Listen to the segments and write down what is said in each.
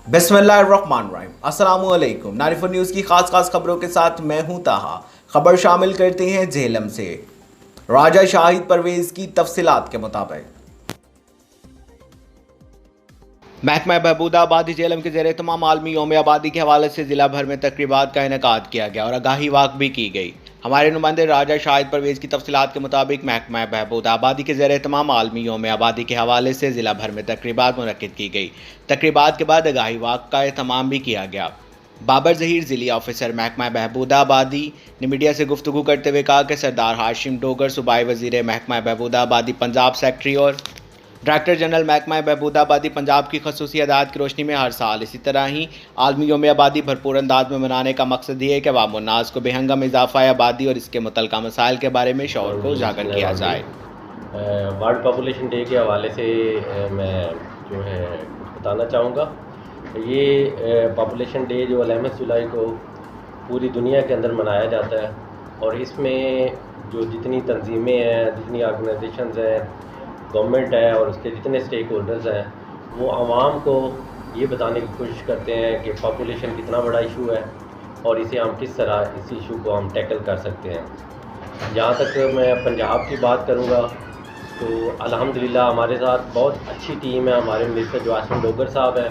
बिस्मिल्लाहिर्रहमानिर्रहीम। अस्सलामु अलैकुम। 94 न्यूज़ की खास खबरों के साथ मैं हूं ताहा। खबर शामिल करते हैं झेलम से। राजा शाहिद परवेज़ की तफसीलात के मुताबिक महकमा बहबूदा आबादी झेलम के ज़ेर तमाम आलमी यौम आबादी के हवाले से ज़िला भर में तकरीबात का इनेकाद किया गया और आगाही वाक भी की गई। हमारे नुमाइंदे राजा शाहिद परवेज़ की तफसीलात के मुताबिक महकमा बहबूदा आबादी के ज़ेर तमाम आलमी यौम आबादी के हवाले से ज़िला भर में तकरीबात मुनक्किद की गई। तकरीबात के बाद आगाही वाक का एहतमाम भी किया गया। बाबर ज़हीर ज़िली ऑफिसर महकमा बहबूदा आबादी ने मीडिया से गुफ्तगू करते हुए कहा कि सरदार हाशिम डोगर सूबाई वज़ीर महकमा बहबूदा आबादी पंजाब सेक्रेटरी और डायरेक्टर जनरल महकमा बहबूदा आबादी पंजाब की खसूसी हदायत की रोशनी में हर साल इसी तरह ही आलमी यौम आबादी भरपूर अंदाज में मनाने का मकसद ये है कि अवाम उन्नास को बेहंगम इजाफा आबादी और इसके मुतल्लिका मसाइल के बारे में शऊर को उजागर किया जाए। वर्ल्ड पॉपुलेशन डे के हवाले से मैं जो है कुछ बताना चाहूँगा। ये पॉपुलेशन डे जो 11 जुलाई को पूरी दुनिया के अंदर मनाया जाता है और इसमें जो जितनी तंजीमें हैं, जितनी ऑर्गेनाइजेशंस हैं, गवर्नमेंट है और उसके जितने स्टेक होल्डर्स हैं, वो आवाम को ये बताने की कोशिश करते हैं कि पॉपुलेशन कितना बड़ा इशू है और इसे हम किस तरह इस इशू को हम टैकल कर सकते हैं। जहाँ तक मैं पंजाब की बात करूँगा तो अल्हम्दुलिल्लाह हमारे साथ बहुत अच्छी टीम है। हमारे मिनिस्टर जो हाशिम डोगर साहब हैं,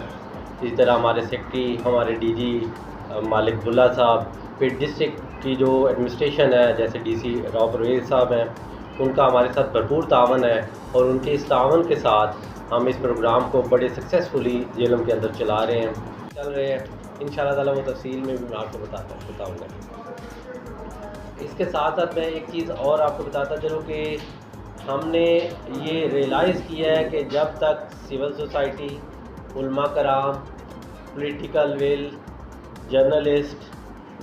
इसी तरह हमारे सेक्रेटरी, हमारे डीजी मालिक बुल्ला साहब, फिर डिस्ट्रिक्ट की जो एडमिनिस्ट्रेशन है जैसे डीसी राव परवेज़ साहब हैं, उनका हमारे साथ भरपूर तावन है और उनके इस तावन के साथ हम इस प्रोग्राम को बड़े सक्सेसफुली झेलम के अंदर चल रहे हैं। इंशाअल्लाह ताला वो तफसील में भी मैं आपको बताऊँगा। इसके साथ साथ मैं एक चीज़ और आपको बताता चलूँ कि हमने ये रियलाइज़ किया है कि जब तक सिविल सोसाइटी, उलमा कराम, पॉलिटिकल विल, जर्नलिस्ट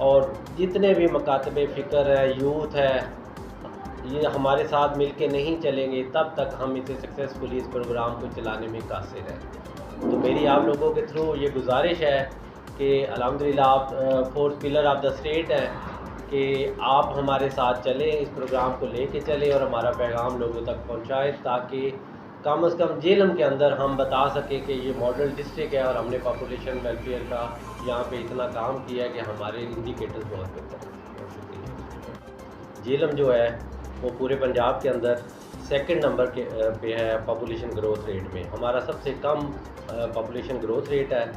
और जितने भी मकातबे फ़िक्र है, यूथ है, ये हमारे साथ मिल के नहीं चलेंगे तब तक हम इसे सक्सेसफुली इस प्रोग्राम को चलाने में कासिर हैं। तो मेरी आप लोगों के थ्रू ये गुजारिश है कि अल्हम्दुलिल्लाह आप fourth pillar of the state हैं कि आप हमारे साथ चलें, इस प्रोग्राम को लेके चलें और हमारा पैगाम लोगों तक पहुंचाएं ताकि कम से कम झेलम के अंदर हम बता सकें कि ये मॉडल डिस्ट्रिक्ट है और हमने पॉपुलेशन वेलफेयर का यहाँ पे इतना काम किया है कि हमारे इंडिकेटर्स बहुत बेहतर हैं। झेलम जो है वो पूरे पंजाब के अंदर सेकंड नंबर पे है पॉपुलेशन ग्रोथ रेट में। हमारा सबसे कम पॉपुलेशन ग्रोथ रेट है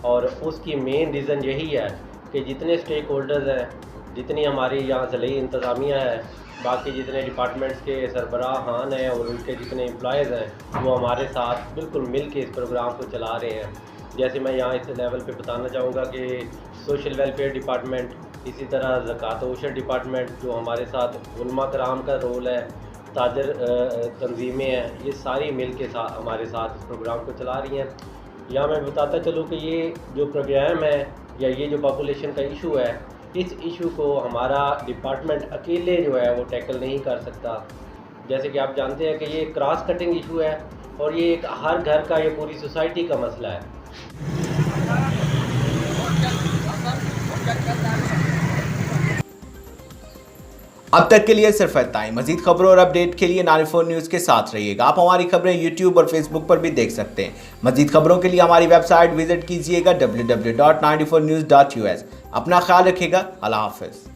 और उसकी मेन रीज़न यही है कि जितने स्टेक होल्डर्स हैं, जितनी हमारी यहाँ ज़िली इंतज़ामिया है, बाकी जितने डिपार्टमेंट्स के सरबराहान हैं और उनके जितने एम्प्लॉयज़ हैं, वो हमारे साथ बिल्कुल मिल के इस प्रोग्राम को चला रहे हैं। जैसे मैं यहाँ इस लेवल पे बताना चाहूँगा कि सोशल वेलफेयर डिपार्टमेंट, इसी तरह ज़कात ओशर डिपार्टमेंट जो हमारे साथ उलमा कराम का रोल है, ताजर तंजीमें हैं, ये सारी मिल के साथ हमारे साथ इस प्रोग्राम को चला रही हैं। यहाँ मैं बताता चलूँ कि ये जो प्रोग्राम है या ये जो पॉपुलेशन का इशू है, इस इशू को हमारा डिपार्टमेंट अकेले जो है वो टैकल नहीं कर सकता। जैसे कि आप जानते हैं कि ये क्रॉस कटिंग इशू है और ये एक हर घर का, ये पूरी सोसाइटी का मसला है। अब तक के लिए सिर्फ इतना ही। मजीद खबरों और अपडेट के लिए 94 न्यूज़ के साथ रहिएगा। आप हमारी खबरें यूट्यूब और फेसबुक पर भी देख सकते हैं। मजीद खबरों के लिए हमारी वेबसाइट विजिट कीजिएगा www.94news.us। अपना ख्याल रखिएगा। अल्लाह हाफिज़।